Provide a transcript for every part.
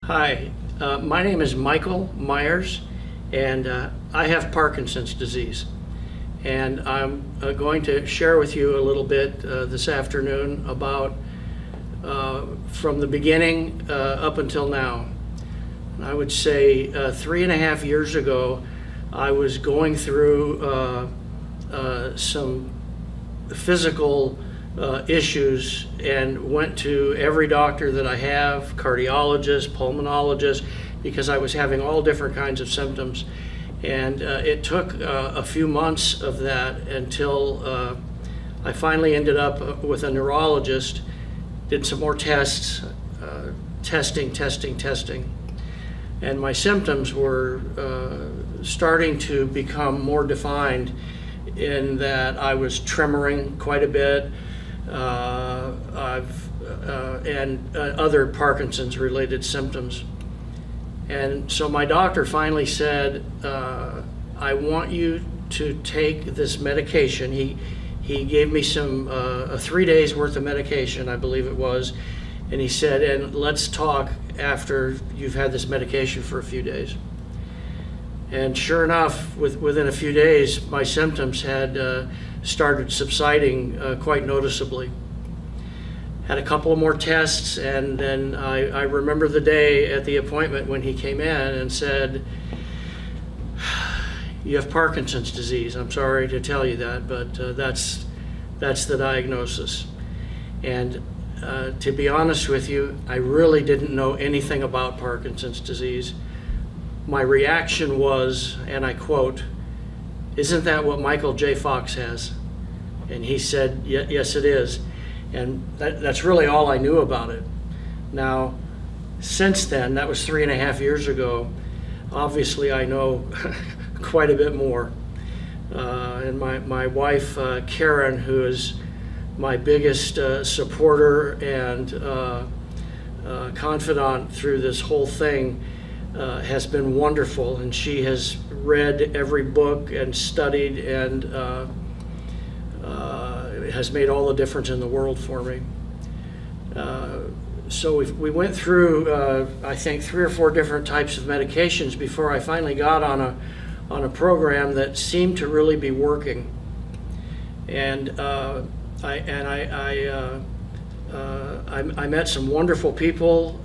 Hi, my name is Micheal Myers, and I have Parkinson's disease. And I'm going to share with you a little bit this afternoon about from the beginning up until now. I would say 3.5 years ago, I was going through some physical issues and went to every doctor that I have, cardiologist, pulmonologist, because I was having all different kinds of symptoms. And it took a few months of that until I finally ended up with a neurologist, did some more tests, testing. And my symptoms were starting to become more defined in that I was tremoring quite a bit, and other Parkinson's related symptoms. And so my doctor finally said, I want you to take this medication. He gave me some 3 days worth of medication, I believe it was, and he said, and let's talk after you've had this medication for a few days. And sure enough, within a few days, my symptoms had started subsiding quite noticeably. Had a couple of more tests, and then I remember the day at the appointment when he came in and said, you have Parkinson's disease. I'm sorry to tell you that, but that's the diagnosis. And to be honest with you, I really didn't know anything about Parkinson's disease. My reaction was, and I quote, "Isn't that what Michael J. Fox has?" And he said, yes, it is. And that's really all I knew about it. Now, since then, that was 3.5 years ago, obviously I know quite a bit more. And my wife, Karen, who is my biggest supporter and confidant through this whole thing, has been wonderful, and she has read every book and studied and has made all the difference in the world for me. So we went through, I think, 3 or 4 different types of medications before I finally got on a program that seemed to really be working. And I met some wonderful people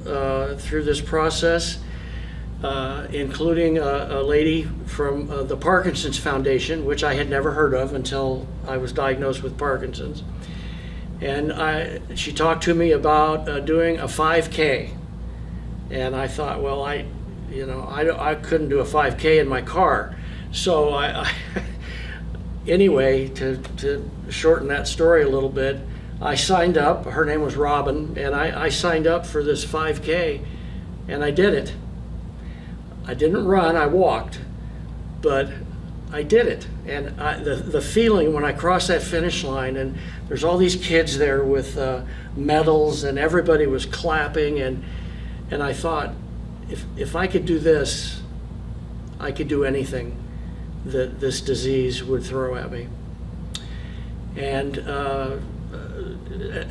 through this process, including a lady from the Parkinson's Foundation, which I had never heard of until I was diagnosed with Parkinson's. And she talked to me about doing a 5K. And I thought, well, I couldn't do a 5K in my car. So anyway, to shorten that story a little bit, I signed up. Her name was Robin, and I signed up for this 5K, and I did it. I didn't run, I walked, but I did it. And the feeling when I crossed that finish line, and there's all these kids there with medals, and everybody was clapping, and I thought, if I could do this, I could do anything that this disease would throw at me. And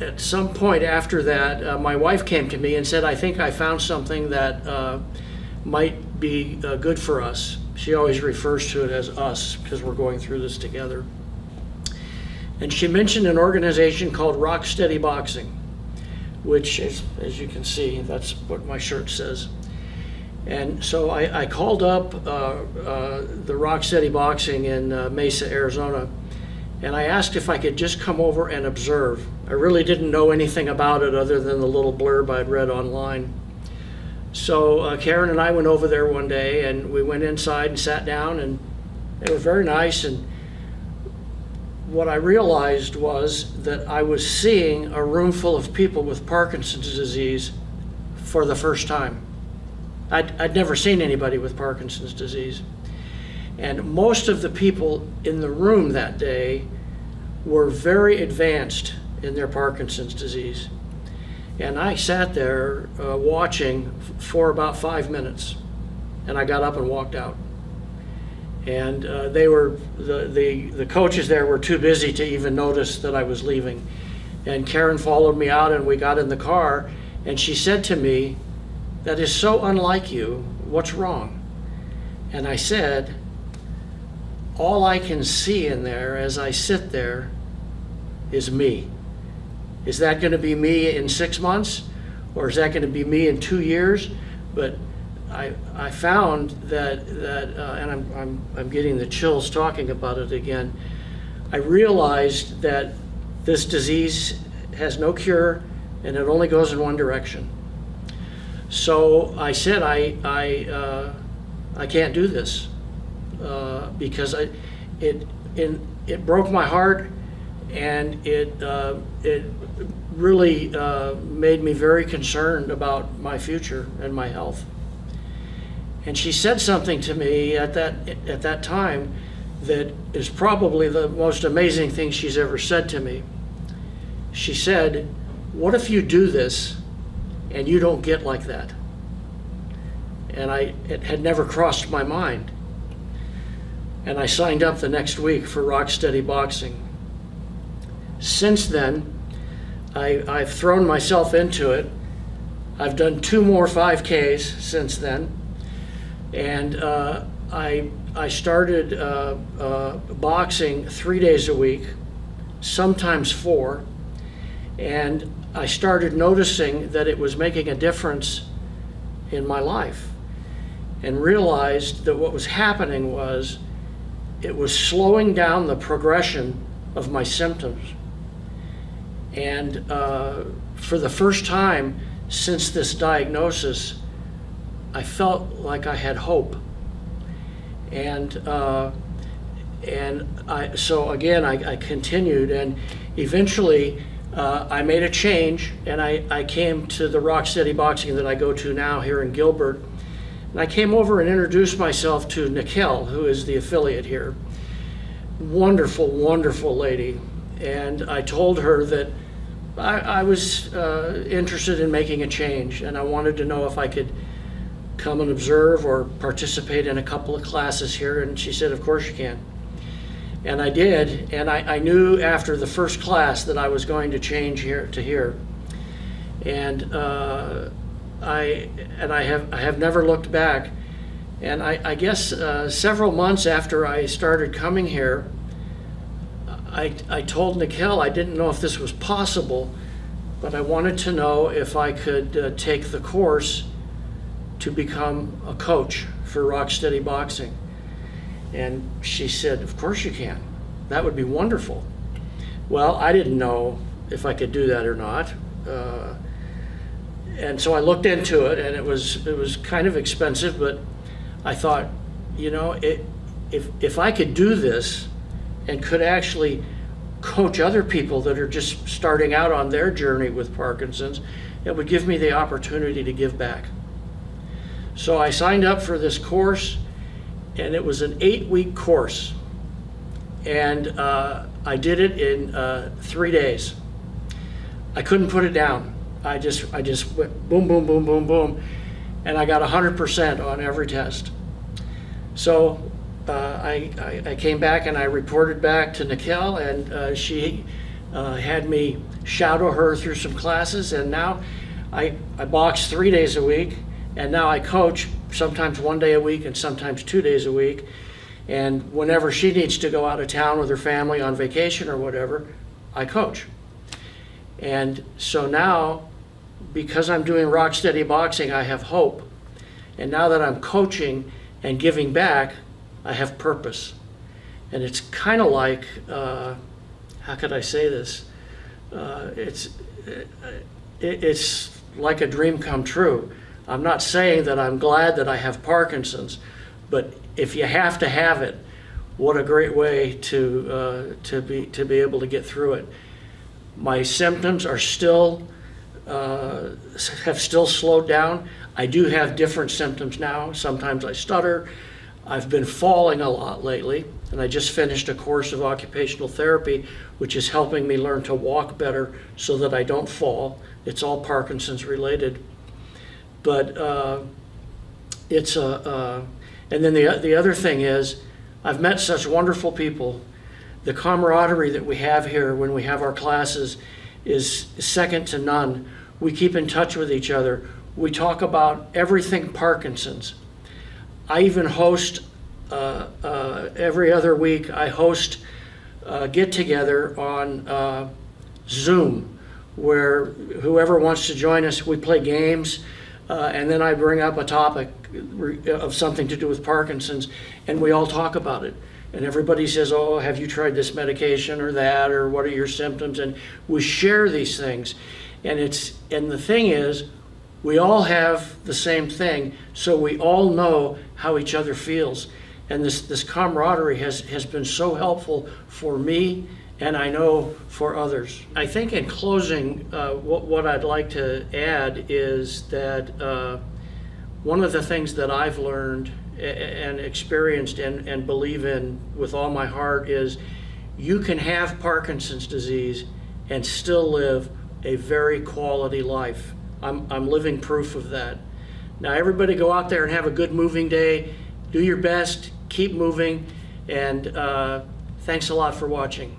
at some point after that, my wife came to me and said, I think I found something that might be good for us. She always refers to it as us because we're going through this together. And she mentioned an organization called Rock Steady Boxing, which is, as you can see, that's what my shirt says. And so I called up the Rock Steady Boxing in Mesa, Arizona, and I asked if I could just come over and observe. I really didn't know anything about it other than the little blurb I'd read online. So Karen and I went over there one day, and we went inside and sat down, and it was very nice. And what I realized was that I was seeing a room full of people with Parkinson's disease for the first time. I'd never seen anybody with Parkinson's disease. And most of the people in the room that day were very advanced in their Parkinson's disease. And I sat there watching for about 5 minutes, and I got up and walked out. And the coaches there were too busy to even notice that I was leaving. And Karen followed me out, and we got in the car, and she said to me, that is so unlike you. What's wrong?" And I said, "All I can see in there as I sit there is me." Is that going to be me in 6 months? Or is that going to be me in 2 years? But I found that and I'm getting the chills talking about it again. I realized that this disease has no cure, and it only goes in one direction. So I said, I can't do this because it broke my heart, and it really made me very concerned about my future and my health. And she said something to me at that time that is probably the most amazing thing she's ever said to me. She said, "What if you do this and you don't get like that?" And it had never crossed my mind. And I signed up the next week for Rock Steady Boxing. Since then, I've thrown myself into it. I've done 2 more 5Ks since then. And I started boxing 3 days a week, sometimes 4. And I started noticing that it was making a difference in my life, and realized that what was happening was it was slowing down the progression of my symptoms. And for the first time since this diagnosis, I felt like I had hope. So again, I continued, and eventually I made a change, and I came to the Rock Steady Boxing that I go to now here in Gilbert. And I came over and introduced myself to Micheal, who is the affiliate here. Wonderful, wonderful lady. And I told her that I was interested in making a change, and I wanted to know if I could come and observe or participate in a couple of classes here. And she said, "Of course you can." And I did, and I knew after the first class that I was going to change here to here. And I have never looked back. And I guess several months after I started coming here, I told Micheal I didn't know if this was possible, but I wanted to know if I could take the course to become a coach for Rock Steady Boxing. And she said, "Of course you can. That would be wonderful." Well, I didn't know if I could do that or not. And so I looked into it, and it was kind of expensive, but I thought, if I could do this and could actually coach other people that are just starting out on their journey with Parkinson's, it would give me the opportunity to give back. So I signed up for this course, and it was an 8-week course. And I did it in 3 days. I couldn't put it down. I just went boom, boom, boom, boom, boom, and I got 100% on every test. So I came back and I reported back to Micheal, and she had me shadow her through some classes, and now I box 3 days a week, and now I coach sometimes 1 day a week and sometimes 2 days a week. And whenever she needs to go out of town with her family on vacation or whatever, I coach. And so now, because I'm doing Rock Steady Boxing, I have hope. And now that I'm coaching and giving back, I have purpose. And it's kind of like, how could I say this? It's like a dream come true. I'm not saying that I'm glad that I have Parkinson's, but if you have to have it, what a great way to be able to get through it. My symptoms are have still slowed down. I do have different symptoms now. Sometimes I stutter. I've been falling a lot lately, and I just finished a course of occupational therapy, which is helping me learn to walk better so that I don't fall. It's all Parkinson's related. But and then the other thing is, I've met such wonderful people. The camaraderie that we have here when we have our classes is second to none. We keep in touch with each other. We talk about everything Parkinson's. I even host, every other week, I host a get-together on Zoom, where whoever wants to join us, we play games, and then I bring up a topic of something to do with Parkinson's, and we all talk about it. And everybody says, oh, have you tried this medication or that, or what are your symptoms? And we share these things. And the thing is, we all have the same thing, so we all know how each other feels. And this camaraderie has been so helpful for me, and I know for others. I think in closing, what I'd like to add is that one of the things that I've learned and experienced and believe in with all my heart is you can have Parkinson's disease and still live a very quality life. I'm living proof of that. Now everybody go out there and have a good moving day. Do your best, keep moving, and thanks a lot for watching.